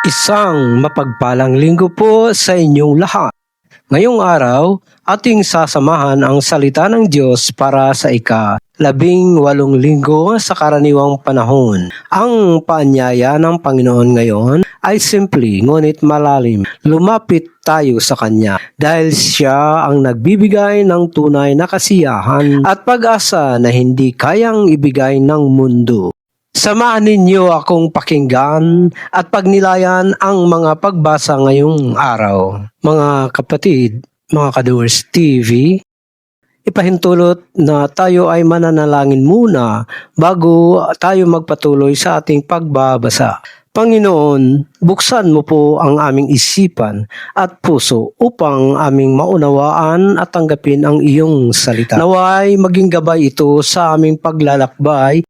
Isang mapagpalang linggo po sa inyong lahat. Ngayong araw, ating sasamahan ang salita ng Diyos para sa ika-18 linggo sa karaniwang panahon. Ang paanyaya ng Panginoon ngayon ay simple ngunit malalim. Lumapit tayo sa Kanya dahil Siya ang nagbibigay ng tunay na kasiyahan at pag-asa na hindi kayang ibigay ng mundo. Samahan ninyo akong pakinggan at pagnilayan ang mga pagbasa ngayong araw. Mga kapatid, mga ka-Doers TV, ipahintulot na tayo ay mananalangin muna bago tayo magpatuloy sa ating pagbabasa. Panginoon, buksan mo po ang aming isipan at puso upang aming maunawaan at tanggapin ang iyong salita. Naway maging gabay ito sa aming paglalakbay,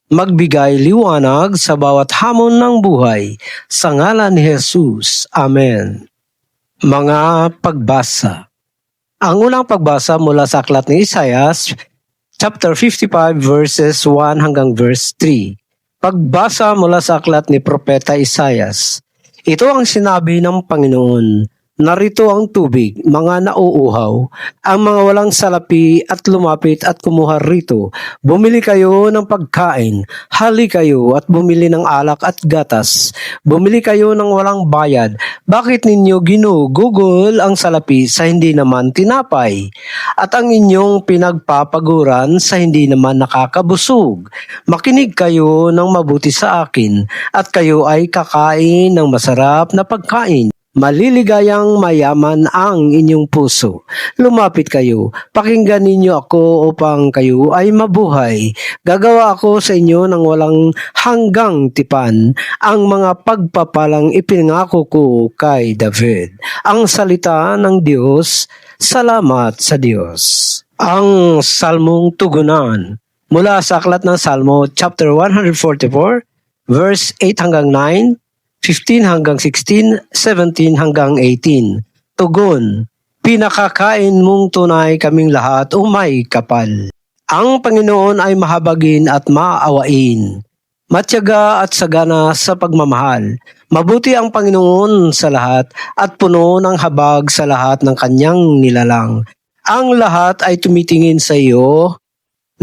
magbigay liwanag sa bawat hamon ng buhay. Sa ngalan ni Jesus. Amen. Mga pagbasa. Ang unang pagbasa mula sa aklat ni Isaias, chapter 55, verses 1 hanggang verse 3. Pagbasa mula sa aklat ni Propeta Isaias. Ito ang sinabi ng Panginoon. Narito ang tubig, mga nauuhaw, ang mga walang salapi at lumapit at kumuha rito. Bumili kayo ng pagkain, hali kayo at bumili ng alak at gatas. Bumili kayo ng walang bayad. Bakit ninyo ginugugol ang salapi sa hindi naman tinapay? At ang inyong pinagpapaguran sa hindi naman nakakabusog? Makinig kayo ng mabuti sa akin at kayo ay kakain ng masarap na pagkain. Maliligayang mayaman ang inyong puso. Lumapit kayo, pakinggan ninyo ako upang kayo ay mabuhay. Gagawa ako sa inyo ng walang hanggang tipan, ang mga pagpapalang ipinangako ko kay David. Ang salita ng Diyos, salamat sa Diyos. Ang Salmong Tugunan mula sa aklat ng Salmo, chapter 144, verse 8 hanggang 9, 15 hanggang 16, 17 hanggang 18. Tugon, pinakakain mong tunay kaming lahat o may kapal. Ang Panginoon ay mahabagin at maawain, matyaga at sagana sa pagmamahal. Mabuti ang Panginoon sa lahat at puno ng habag sa lahat ng kanyang nilalang. Ang lahat ay tumitingin sa iyo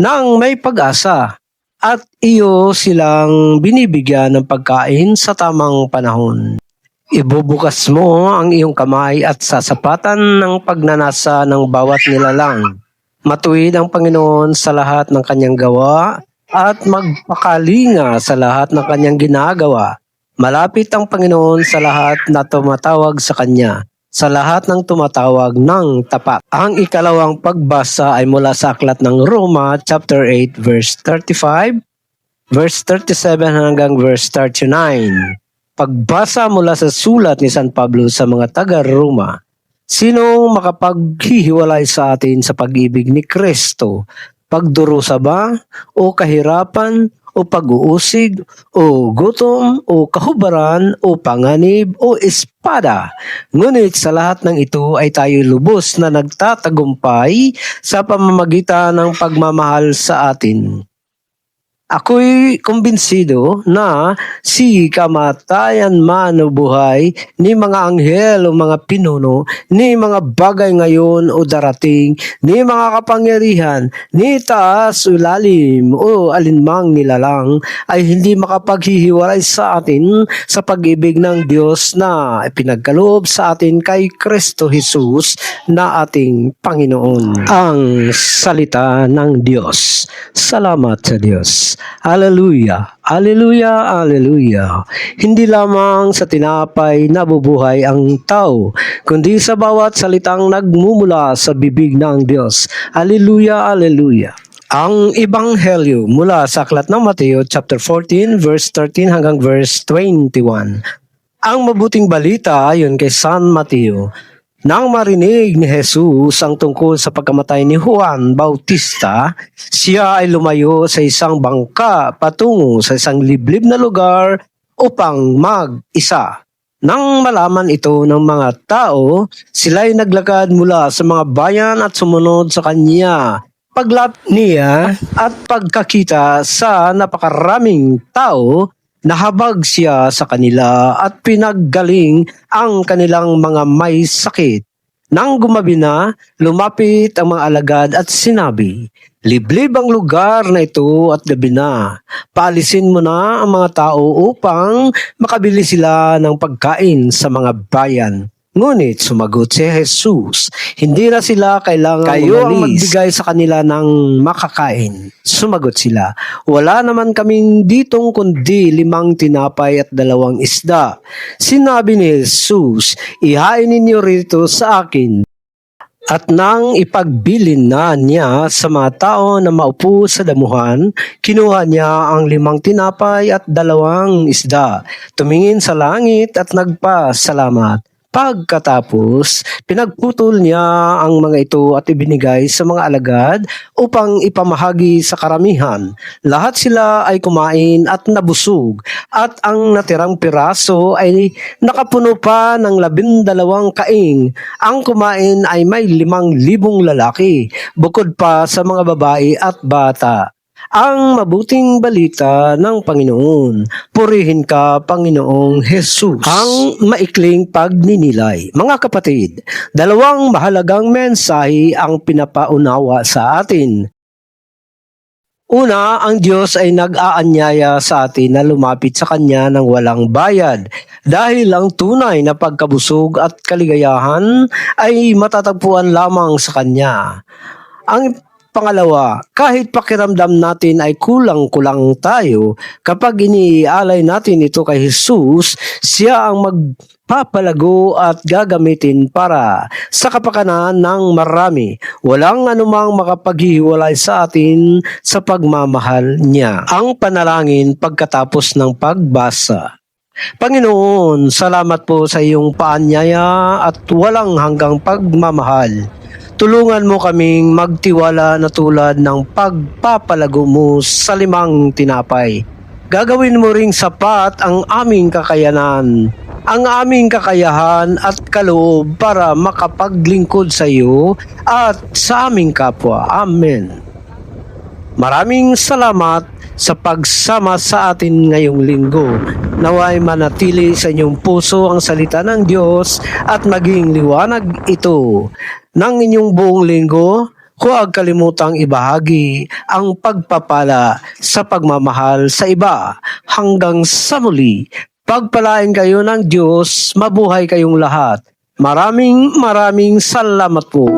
nang may pag-asa. At iyo silang binibigyan ng pagkain sa tamang panahon. Ibubukas mo ang iyong kamay at sasapatan ng pagnanasa ng bawat nilalang. Matuwid ang Panginoon sa lahat ng kanyang gawa at magpakalinga sa lahat ng kanyang ginagawa. Malapit ang Panginoon sa lahat na tumatawag sa kanya, sa lahat ng tumatawag ng tapat. Ang ikalawang pagbasa ay mula sa aklat ng Roma, chapter 8, verse 35, verse 37 hanggang verse 39. Pagbasa mula sa sulat ni San Pablo sa mga taga-Roma. Sinong makapaghihiwalay sa atin sa pag-ibig ni Kristo? Pagdurusa ba? O kahirapan? O pag-uusig, o gutom, o kahubaran, o panganib, o espada. Ngunit sa lahat ng ito ay tayo lubos na nagtatagumpay sa pamamagitan ng pagmamahal sa atin. Ako'y kumbinsido na si kamatayan man o buhay, ni mga anghel o mga pinuno, ni mga bagay ngayon o darating, ni mga kapangyarihan, ni taas o lalim o alinmang nilalang, ay hindi makapaghihiwalay sa atin sa pag-ibig ng Diyos na ipinagkaloob sa atin kay Kristo Jesus na ating Panginoon. Ang salita ng Diyos. Salamat sa Diyos. Hallelujah, hallelujah, hallelujah. Hindi lamang sa tinapay nabubuhay ang tao, kundi sa bawat salitang nagmumula sa bibig ng Diyos. Hallelujah, hallelujah. Ang Ebanghelyo mula sa aklat ng Mateo chapter 14, verse 13 hanggang verse 21. Ang mabuting balita ayon kay San Mateo. Nang marinig ni Jesus ang tungkol sa pagkamatay ni Juan Bautista, siya ay lumayo sa isang bangka patungo sa isang liblib na lugar upang mag-isa. Nang malaman ito ng mga tao, sila'y naglakad mula sa mga bayan at sumunod sa kanya. Paglapit niya at pagkakita sa napakaraming tao, Nahabag siya sa kanila at pinaggaling ang kanilang mga may sakit. Nang gumabi na, lumapit ang mga alagad at sinabi, "Liblib ang lugar na ito at gabi na. Paalisin mo na ang mga tao upang makabili sila ng pagkain sa mga bayan." Ngunit sumagot si Jesus, "Hindi na sila kailangan kayo ang magbigay sa kanila ng makakain." Sumagot sila, "Wala naman kaming ditong kundi 5 tinapay at 2 isda." Sinabi ni Jesus, "Ihain ninyo rito sa akin." At nang ipagbilin na niya sa mga tao na maupo sa damuhan, kinuha niya ang 5 tinapay at 2 isda, tumingin sa langit at nagpasalamat. Pagkatapos, pinagputol niya ang mga ito at ibinigay sa mga alagad upang ipamahagi sa karamihan. Lahat sila ay kumain at nabusog, at ang natirang piraso ay nakapuno pa ng 12 kaing. Ang kumain ay may 5,000 lalaki, bukod pa sa mga babae at bata. Ang mabuting balita ng Panginoon. Purihin ka, Panginoong Jesus. Ang maikling pagninilay. Mga kapatid, 2 mahalagang mensahe ang pinapaunawa sa atin. Una, ang Diyos ay nag-aanyaya sa atin na lumapit sa Kanya ng walang bayad, dahil ang tunay na pagkabusog at kaligayahan ay matatagpuan lamang sa Kanya. Ang pangalawa, kahit pakiramdam natin ay kulang-kulang tayo, kapag iniaalay natin ito kay Jesus, siya ang magpapalago at gagamitin para sa kapakanan ng marami. Walang anumang makapaghiwalay sa atin sa pagmamahal niya. Ang panalangin pagkatapos ng pagbasa. Panginoon, salamat po sa iyong paanyaya at walang hanggang pagmamahal. Tulungan mo kaming magtiwala na tulad ng pagpapalago mo sa 5 tinapay. Gagawin mo ring sapat ang aming kakayanan, ang aming kakayahan at kaloob para makapaglingkod sa iyo at sa aming kapwa. Amen. Maraming salamat sa pagsama sa atin ngayong linggo. Naway manatili sa inyong puso ang salita ng Diyos at maging liwanag ito ng inyong buong linggo. Huwag kalimutang ibahagi ang pagpapala sa pagmamahal sa iba. Hanggang sa muli, pagpalain kayo ng Diyos, mabuhay kayong lahat. Maraming salamat po.